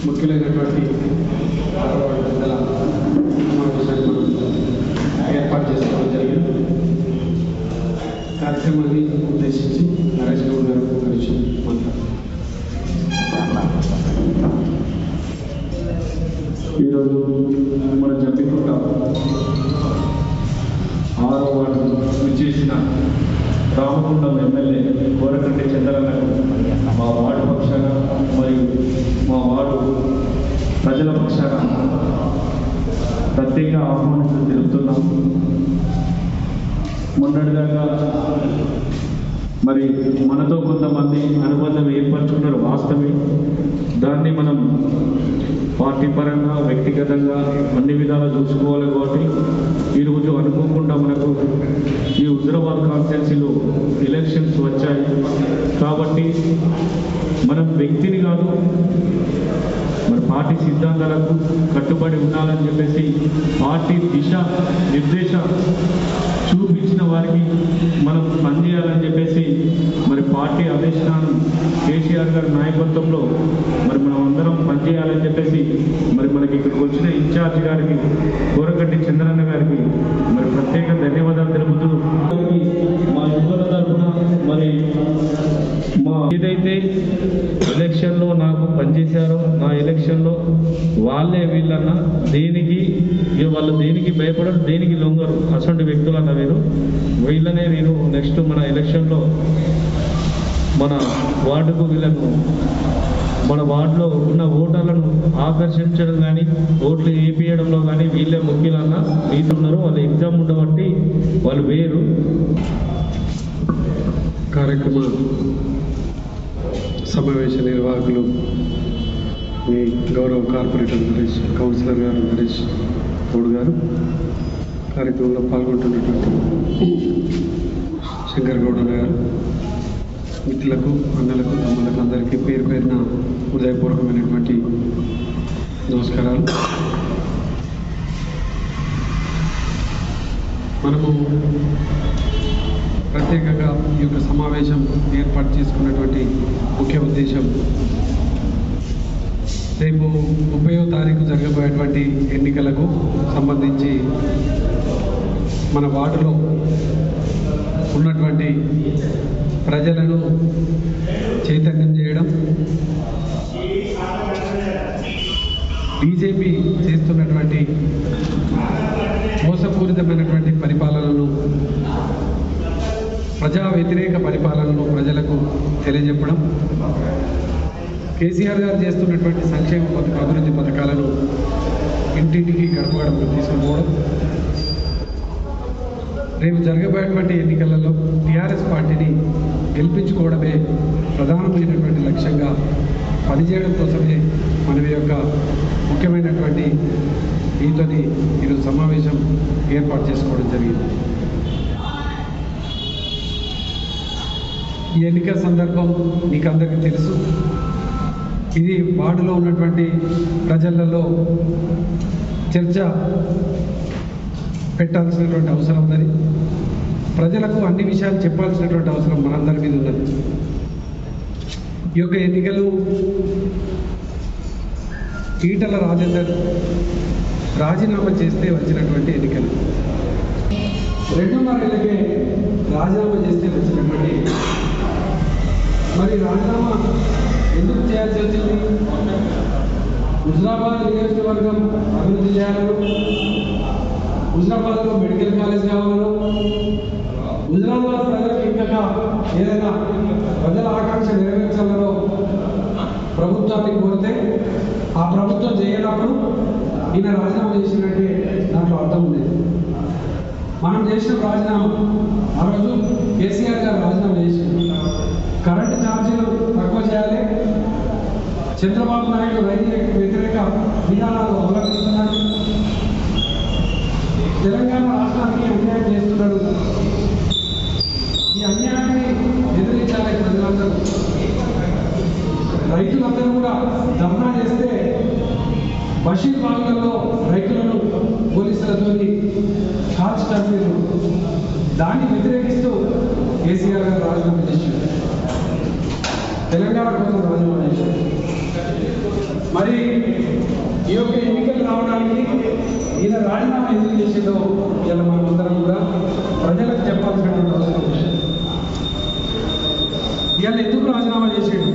ముఖ్యమైనటువంటి ఏర్పాటు చేసుకోవడం జరిగింది. కార్యక్రమాన్ని ఉద్దేశించి నరేష్ గౌడ్ గారు ఒక విషయం మాట్లాడారు. ఈరోజు మన జమ్మికుంట 6వ వార్డు విచ్చేసిన రామగుండం ఎమ్మెల్యే కోరకంటి చంద్రన్నకు మా వార్డు పక్షాన మరియు మా వార్డు ప్రజల పక్షాన ప్రత్యేక ఆహ్వానం తెలుపుతున్నాం. మొన్నటిదాకా మరి మనతో కొంతమంది అనుబంధం ఏర్పరచుకున్నారు, వాస్తవే. దాన్ని మనం పార్టీ పరంగా వ్యక్తిగతంగా అన్ని విధాలా చూసుకోవాలి. కాబట్టి ఈరోజు అనుకోకుండా మనకు ఈ హుజరాబాద్ కాన్స్టిట్యున్సీలో ఎలక్షన్స్ వచ్చాయి. కాబట్టి మనం వ్యక్తిని కాదు, మరి పార్టీ సిద్ధాంతాలకు కట్టుబడి ఉండాలని చెప్పేసి పార్టీ దిశ నిర్దేశ చూపించిన వారికి మనం పనిచేయాలని చెప్పేసి మరి పార్టీ అధిష్టానం కేసీఆర్ గారి నాయకత్వంలో మరి మనం అందరం పనిచేయాలని చెప్పేసి మరి మనకి ఇక్కడికి వచ్చిన ఇన్ఛార్జ్ గారికి కోరకంటి చంద్రన్న గారికి మరి ప్రత్యేక ధన్యవాదాలు తెలుపుతూ మా యువత తరఫున మరి మా ఏదైతే ఎలక్షన్లో నాకు పనిచేశారో నా ఎలక్షన్లో వాళ్ళే వీళ్ళన్నా దేనికి వాళ్ళు దేనికి భయపడరు, దేనికి లొంగరు. అటువంటి వ్యక్తులన్న వీళ్ళనే నేను నెక్స్ట్ మన ఎలక్షన్లో మన వార్డుకు వీళ్ళను మన వార్డులో ఉన్న ఓటర్లను ఆకర్షించడం కానీ ఓట్లు వేయించడంలో కానీ వీళ్ళే ముఖ్యులన్నా వీళ్ళున్నారు. వాళ్ళు ఎగ్జామ్ ఉండబట్టి వాళ్ళు వేరు. కార్యక్రమ సమావేశ నిర్వాహకులు మీ గౌరవ కార్పొరేటర్ నరేష్, కౌన్సిలర్ గారు నరేష్ గౌడ్ గారు, కార్యక్రమంలో పాల్గొంటున్నటువంటి శంకర్ గౌడ గారు, మిత్రులకు, అన్నలకు, తమ్ములకు అందరికీ పేరు పేరున హృదయపూర్వకమైనటువంటి నమస్కారాలు. మనము ప్రత్యేకంగా ఈ యొక్క సమావేశం ఏర్పాటు చేసుకున్నటువంటి ముఖ్య ఉద్దేశం రేపు 30వ తారీఖు జరగబోయేటువంటి ఎన్నికలకు సంబంధించి మన వార్డులో ఉన్నటువంటి ప్రజలను చైతన్యం చేయడం, బీజేపీ చేస్తున్నటువంటి మోసపూరితమైనటువంటి పరిపాలనను, ప్రజా వ్యతిరేక పరిపాలనను ప్రజలకు తెలియజెప్పడం, కేసీఆర్ గారు చేస్తున్నటువంటి సంక్షేమ అభివృద్ధి పథకాలను ఇంటింటికి గడప గడప తీసుకుపోవడం, రేపు జరగబోయేటువంటి ఎన్నికలలో టీఆర్ఎస్ పార్టీని గెలిపించుకోవడమే ప్రధానమైనటువంటి లక్ష్యంగా పనిచేయడం కోసమే మన యొక్క ముఖ్యమైనటువంటి ఈతోని ఈరోజు సమావేశం ఏర్పాటు చేసుకోవడం జరిగింది. ఈ ఎన్నికల సందర్భం మీకు అందరికీ తెలుసు. ఇది వార్డులో ఉన్నటువంటి ప్రజలలో చర్చ పెట్టాల్సినటువంటి అవసరం ఉన్నది. ప్రజలకు అన్ని విషయాలు చెప్పాల్సినటువంటి అవసరం మనందరి మీద ఉన్నది. ఈ యొక్క ఎన్నికలు ఈటల రాజేందర్ రాజీనామా చేస్తే వచ్చినటువంటి ఎన్నికలు, 2.5 ఏళ్ళకే రాజీనామా చేస్తే వచ్చినటువంటి, మరి రాజీనామా ఎందుకు చేయాల్సి వచ్చింది? హుజరాబాద్ నియోజకవర్గం అభివృద్ధి చేయాలను, హుజరాబాద్లో మెడికల్ కాలేజ్ కావాలను, హుజరాబాద్ ప్రజలకు ఇంకా ఏదైనా ప్రజల ఆకాంక్ష నెరవేర్చాలలో ప్రభుత్వాన్ని కోరితే ఆ ప్రభుత్వం చేయనప్పుడు ఈయన రాజీనామా చేసినట్టే దాంట్లో అర్థం ఉండేది. మనం చేసిన రాజీనామా ఆ రోజు కేసీఆర్ గారు రాజీనామా చేసి కరెంటు ఛార్జీలు తక్కువ చేయాలి, చంద్రబాబు నాయుడు రైతు వ్యతిరేక విధానాలు అవలంబిస్తున్నాడు, తెలంగాణ రాష్ట్రానికి అన్యాయం చేస్తున్నాడు, ఈ అన్యాయాన్ని ఎదిరించాలి ప్రజలందరూ. రైతులందరూ కూడా ధర్నా చేస్తే బషీర్ బాగులలో రైతులను పోలీసులు పైసలతో హాట్ స్టార్మీలు దాన్ని వ్యతిరేకిస్తూ కేసీఆర్ గారు రాజీనామా చేశారు. తెలంగాణ కోసం రాజీనామా చేశారు. మరి ఈ యొక్క ఎన్నికలు రావడానికి ఈయన రాజీనామా ఎందుకు చేసిందో ఇలా మనమందరం కూడా ప్రజలకు చెప్పాల్సినటువంటి అవసరం ఉంది. ఇవాళ ఎందుకు రాజీనామా చేసాడు?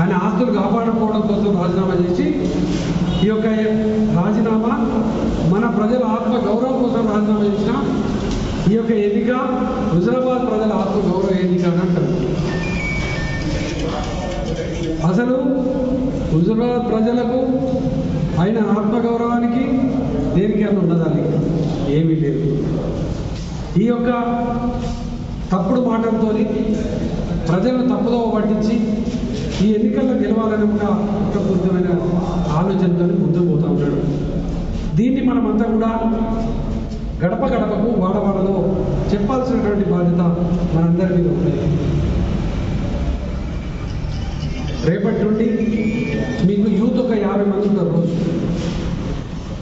ఆయన ఆస్తులు కాపాడుకోవడం కోసం రాజీనామా చేసి ఈ యొక్క రాజీనామా మన ప్రజల ఆత్మ గౌరవం కోసం రాజీనామా చేసిన ఈ యొక్క ఎన్నిక హుజరాబాద్ ప్రజల ఆత్మ గౌరవ ఎన్నిక అని అంటారు. అసలు హుజరాబాద్ ప్రజలకు ఆయన ఆత్మగౌరవానికి దేనికి అని ఉన్నదాన్ని ఏమీ లేదు. ఈ యొక్క తప్పుడు మాటలతో ప్రజలను తప్పుదో పట్టించి ఈ ఎన్నికల్లో గెలవాలని ఒక కుట్రపూరితమైన ఆలోచనతో ముందుకు పోతా ఉన్నాడు. దీన్ని మనమంతా కూడా గడప గడపకు వాడవాడలో చెప్పాల్సినటువంటి బాధ్యత మనందరి మీద ఉంది. రేపటి నుండి మీకు యూత్ ఒక 50 మంది ఉంటారు, రోజు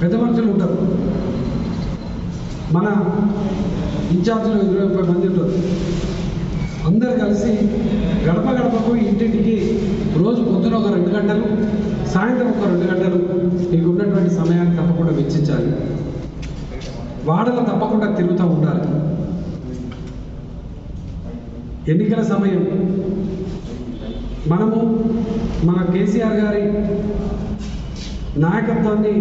పెద్ద మనుషులు ఉంటారు, మన ఇన్ఛార్జ్లో 20-30 మంది ఉంటారు. అందరు కలిసి గడప గడపకు ఇంటింటికి రోజు పొద్దున ఒక 2 గంటలు, సాయంత్రం ఒక 2 గంటలు మీకు ఉన్నటువంటి సమయాన్ని తప్పకుండా వెచ్చించాలి. వాడలో తప్పకుండా తిరుగుతూ ఉండాలి. ఎన్నికల సమయం మనము మన కేసీఆర్ గారి నాయకత్వాన్ని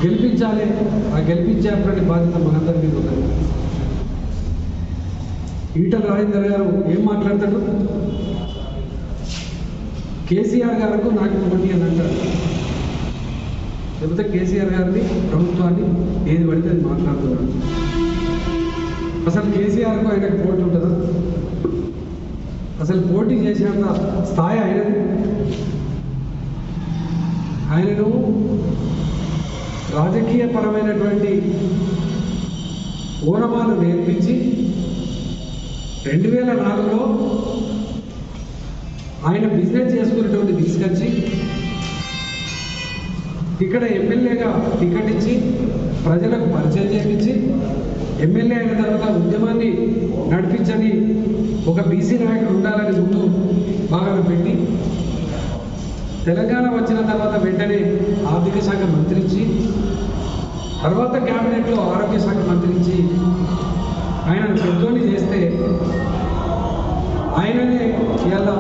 గెలిపించాలి. ఆ గెలిపించేటువంటి బాధ్యత మనందరి మీద ఉన్నది. ఈటల రాజేందర్ గారు ఏం మాట్లాడతాడు? కేసీఆర్ గారికి నాకు పోటీ అని అంటారు. లేకపోతే కేసీఆర్ గారిని ప్రభుత్వాన్ని ఏది పడితే అది మాట్లాడుతున్నాడు. అసలు కేసీఆర్కు ఆయనకు పోటీ ఉంటుందా? అసలు పోటీ చేసేంత స్థాయి ఆయనను రాజకీయపరమైనటువంటి ఓనమాలు నేర్పించి 2004లో ఆయన బిజినెస్ చేసుకునేటువంటి తీసుకొచ్చి ఇక్కడ ఎమ్మెల్యేగా టికెట్ ఇచ్చి ప్రజలకు పరిచయం చేయించి ఎమ్మెల్యే అయిన తర్వాత ఉద్యమాన్ని నడిపించని ఒక బీసీ నాయకుడు ఉండాలని ముందు బాగా పెట్టి తెలంగాణ వచ్చిన తర్వాత వెంటనే ఆర్థిక శాఖ మంత్రించి తర్వాత క్యాబినెట్లో ఆరోగ్య శాఖ మంత్రించి ఆయనను పెద్దోని చేస్తే ఆయననే ఇలా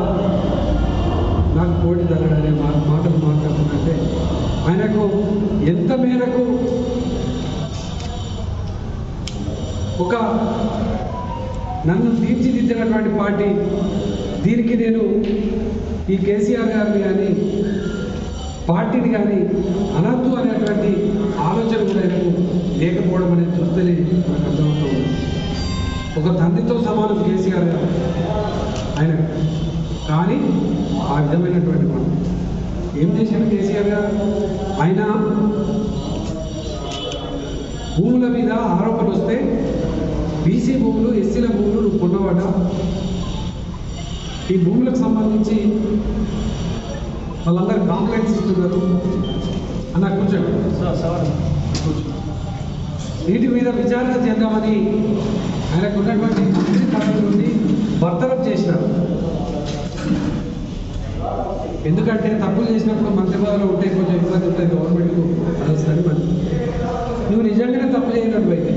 నాకు పోటీ తగ్గడనే మాటలు మాట్లాడుతుందంటే ఆయనకు ఎంత మేరకు ఒక నన్ను తీర్చిదిద్దినటువంటి పార్టీ, దీనికి నేను ఈ కేసీఆర్ గారిని కానీ పార్టీని కానీ అనద్దు అనేటువంటి ఆలోచన కూడా ఆయనకు లేకపోవడం అనేది చూస్తేనే నాకు అర్థమవుతూ ఉంది. ఒక తండ్రితో సమానం కేసీఆర్ గారు ఆయన, కానీ ఆ విధమైనటువంటి మాట ఏం చేశాడు కేసీఆర్ గారు? ఆయన భూముల మీద ఆరోపణ వస్తే బీసీ భూములు, ఎస్సీల భూములు నువ్వు కొన్నవాట, ఈ భూములకు సంబంధించి వాళ్ళందరూ కాంప్లైంట్స్ ఇస్తున్నారు అన్న కూర్చోండి, వీటి మీద విచారణ చేద్దామని ఆయనకు ఉన్నటువంటి మంత్రి పదవి నుండి బర్తరఫ్ చేసినారు. ఎందుకంటే తప్పులు చేసినప్పుడు మంత్రి పదవిలో ఉంటే కొంచెం ఇబ్బంది ఉంటుంది గవర్నమెంట్కు అనేసరి మంది. నువ్వు నిజంగానే తప్పు చేయనట్లయితే,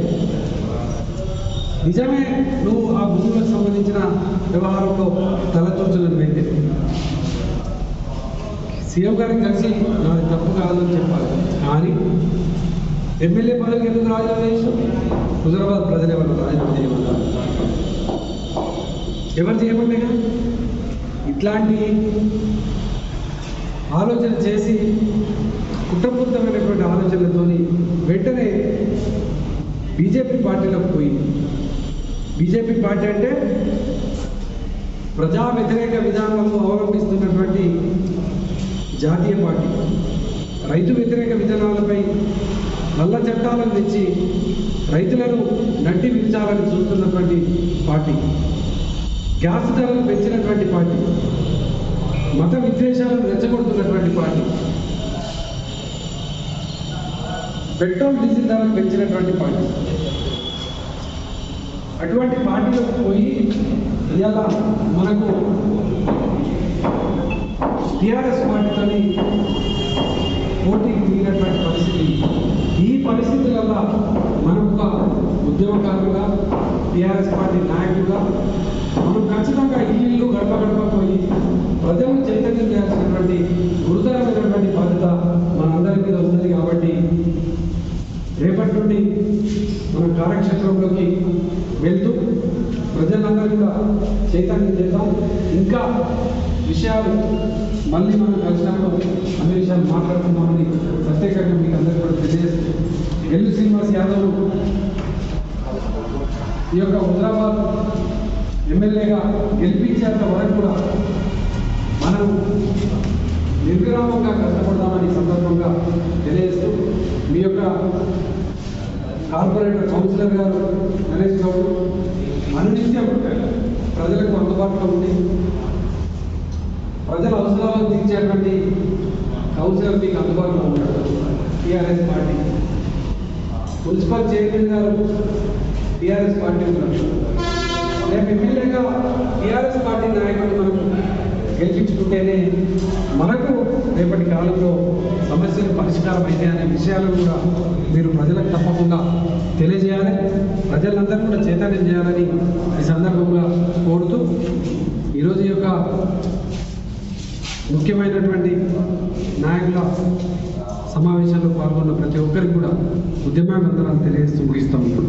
నిజమే నువ్వు ఆ భూములకు సంబంధించిన వ్యవహారంలో తలచూచినట్లయితే సీఎం గారికి కలిసి నాది తప్పు కాదని చెప్పాలి. కానీ ఎమ్మెల్యే పదవికి ఎందుకు రాజీనామా చేశారు? హుజరాబాద్ ప్రజలు ఎవరు రాజీనామా చేయమన్నారు? ఎవరు చేయమంటే కదా ఇట్లాంటి ఆలోచన చేసి కుట్రపూరితమైనటువంటి ఆలోచనలతో వెంటనే బీజేపీ పార్టీలోకి పోయి, బీజేపీ పార్టీ అంటే ప్రజా వ్యతిరేక విధానాలను అవలంబిస్తున్నటువంటి జాతీయ పార్టీ, రైతు వ్యతిరేక విధానాలపై నల్ల చట్టాలను తెచ్చి రైతులను నట్టి విరిచాలని చూస్తున్నటువంటి పార్టీ, గ్యాస్ ధరలు పెంచినటువంటి పార్టీ, మత విద్వేషాలను రెచ్చగొడుతున్నటువంటి పార్టీ, పెట్రోల్ డీజిల్ ధరలు పెంచినటువంటి పార్టీ. అటువంటి పార్టీలోకి పోయి ఇవాళ మనకు టీఆర్ఎస్ పార్టీతోని పోటీకి దిగినటువంటి పరిస్థితి. ఈ పరిస్థితులలో మనం ఒక ఉద్యమకారులుగా టీఆర్ఎస్ పార్టీ నాయకులుగా మనం ఖచ్చితంగా ఇల్లు గడప గడప పోయి ప్రజలను చైతన్యం చేయాల్సినటువంటి గురుతరమైనటువంటి బాధ్యత మనందరి మీద ఉంది. కాబట్టి రేపటి నుండి మన కార్యక్షేత్రంలోకి వెళ్తూ ప్రజలందరూ కూడా చైతన్యం చేద్దాం. ఇంకా విషయాలు మళ్ళీ మనం కలిసినప్పుడు అన్ని విషయాలు మాట్లాడుతున్నామని ప్రత్యేకంగా మీకు అందరికీ కూడా తెలియజేస్తూ, ఎల్లు శ్రీనివాస్ యాదవ్ ఈ యొక్క హుజరాబాద్ ఎమ్మెల్యేగా గెలిపించేంత వరకు కూడా మనం నిర్విరామంగా కష్టపడదామని సందర్భంగా తెలియజేస్తూ, మీ యొక్క కార్పొరేటర్ కౌన్సిలర్ గారు గణేష్ గౌడ్ అనునిత్యం ప్రజలకు అందుబాటులో ఉండి ప్రజల అవసరాలను తీర్చేటువంటి కౌన్సిలర్ మీకు అందుబాటులో ఉంటాడు. టీఆర్ఎస్ పార్టీ మున్సిపల్ చైర్మన్ గారు టీఆర్ఎస్ పార్టీ ఉన్నారు. రేపు ఎమ్మెల్యేగా టీఆర్ఎస్ పార్టీ నాయకులు మనకు గెలిపించుకుంటేనే మనకు రేపటి కాలంలో సమస్యలు పరిష్కారం అయితే అనే విషయాలను కూడా మీరు ప్రజలకు తప్పకుండా తెలియజేయాలి. ప్రజలందరూ కూడా చైతన్యం చేయాలని ఈ సందర్భంగా కోరుతూ, ఈరోజు యొక్క ముఖ్యమైనటువంటి నాయకుల సమావేశంలో పాల్గొన్న ప్రతి ఒక్కరికి కూడా ఉద్యమాభివందనాలు తెలియజేస్తూ ముగిస్తూ ఉంటాం.